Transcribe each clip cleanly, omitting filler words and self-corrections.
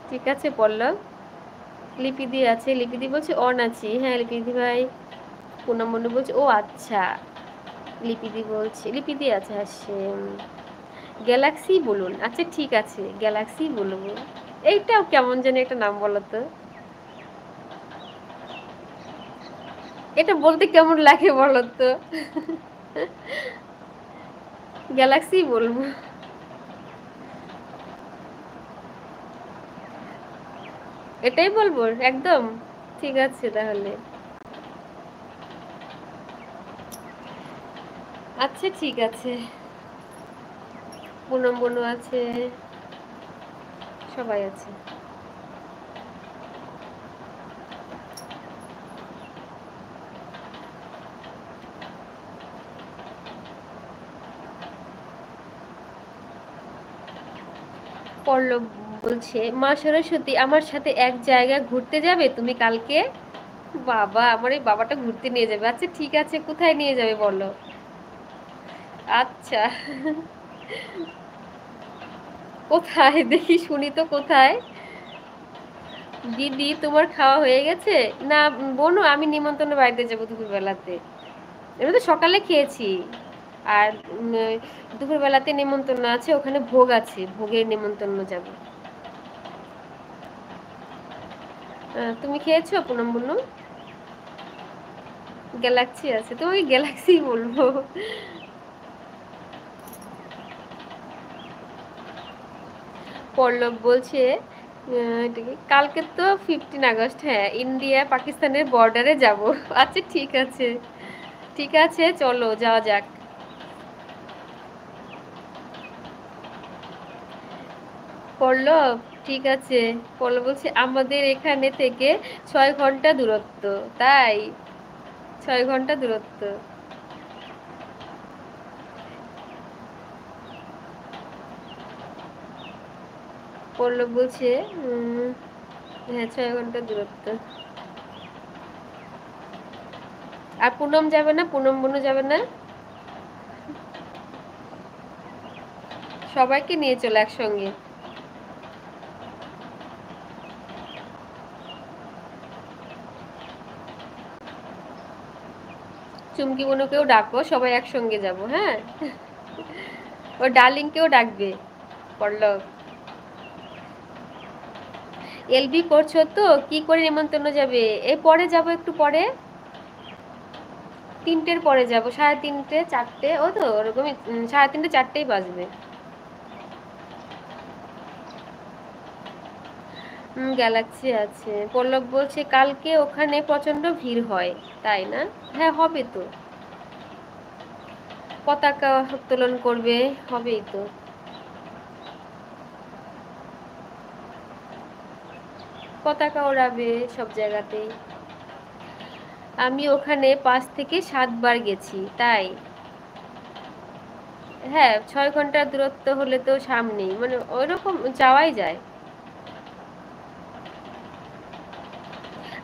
ঠিক আছে পল্লব। লিপিদি আছে, লিপিদি বলছে অন আছি। হ্যাঁ লিপিদি ভাই। পুনম মন্ডল বলছে ও আচ্ছা। লিপিদি বলছে, লিপিদি আছে হাসছে। গ্যালাক্সি বলুন। আচ্ছা ঠিক আছে, গ্যালাক্সি বলবো। এইটাও কেমন জানি একটা নাম বলো তো। এটা বলতে কেমন লাগে বলো তো। গ্যালাক্সি বলবো। এটাই বলবো একদম। ঠিক আছে তাহলে। আচ্ছা ঠিক আছে। পুনম বনু আছে, সবাই আছে। পল্লব বলছে মা সরস্বতী আমার সাথে এক জায়গায় ঘুরতে যাবে তুমি কালকে। বাবা, আমার এই বাবাটা ঘুরতে নিয়ে যাবে। আচ্ছা ঠিক আছে, কোথায় নিয়ে যাবে বলো। আচ্ছা। কোথায় দেখি শুনি তো, কোথায়। দিদি তোমার খাওয়া হয়ে গেছে? না বোনও, আমি নিমন্ত্রণ বাড়িতে যাবো দুপুর বেলাতে। এমনি তো সকালে খেয়েছি। আর দুপুর বেলাতে নিমন্ত্রণ আছে, ওখানে ভোগ আছে, ভোগের নিমন্ত্রণ যাব। তুমি খেয়েছো পুনম বুনু? গ্যালাক্সি আছে, তোমাকে গ্যালাক্সি বলবো। পল্লব বলছে এটা কি? কালকে তো 15 আগস্ট, হ্যাঁ ইন্ডিয়া পাকিস্তানের বর্ডারে যাব। আচ্ছা ঠিক আছে, ঠিক আছে চলো যাওয়া যাক। পল্লব ঠিক আছে। পল্লব বলছে আমাদের এখানে থেকে 6 ঘন্টা দূরত্ব। তাই? 6 ঘন্টা দূরত্ব। পল্লব বলছে হ্যাঁ 6 ঘন্টা দূরত্ব। আর পুনম যাবে না? পুনম বনু যাবে না? সবাইকে নিয়ে চলো একসঙ্গে। চুমকি বনুকেও ডাকো, সবাই একসঙ্গে যাব। হ্যাঁ, ও ডার্লিংকেও ডাকবে পল্লব। এলবি করছো তো, কি করে নিমন্ত্রণ যাবে? এই পরে যাব, একটু পরে। 3টের পরে যাব, 3:30 4টে, ও তো ওরকমই 3:30 4টেই বাজবে। গ্যালাক্সি আছে। পল্লব বলছে কালকে ওখানে প্রচন্ড ভিড় হয়, তাই না? হ্যাঁ হবে তো। পতাকা উত্তোলন করবে, হবেই তো। পতাকা ওড়াবে সব জায়গাতেই। আমি ওখানে 5 থেকে 7 বার গেছি, তাই? হ্যাঁ 6 ঘন্টার দূরত্ব হলে তো সামনেই, মানে ওইরকম যাওয়াই যায়।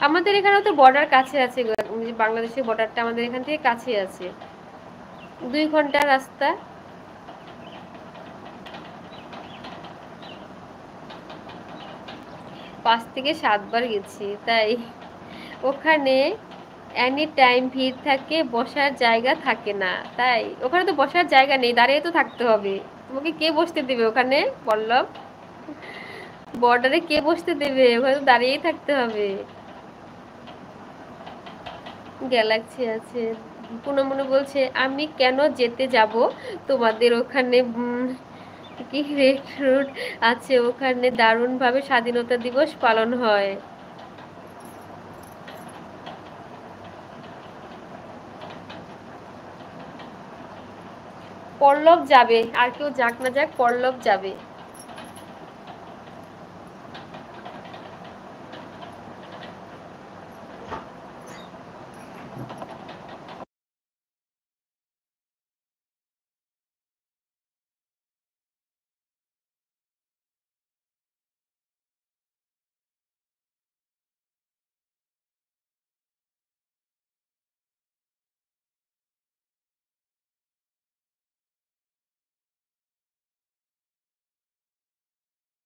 আমাদের এখানেও তো বর্ডার কাছে আছে গো, বাংলাদেশের বর্ডারটা আমাদের এখান থেকে কাছে আছে। 2 ঘন্টা রাস্তা। 5 থেকে 7 বার গেছি, তাই? ওখানে এনি টাইম ভিড় থাকে, বসার জায়গা থাকে না, তাই? ওখানে তো বসার জায়গা নেই, দাঁড়িয়ে তো থাকতে হবে। তোমাকে কে বসতে দেবে ওখানে বল্লভ? বর্ডারে কে বসতে দেবে? ওখানে তো দাঁড়িয়েই থাকতে হবে। গ্যালাক্সি আছে। পুনমুনু বলছে আমি কেন যেতে যাব তোমাদের ওখানে। কি রেড রোড আছে ওখানে, দারুণভাবে স্বাধীনতা দিবস পালন হয়। পল্লব যাবে, আর কেউ যাক না যাক, পল্লব যাবে।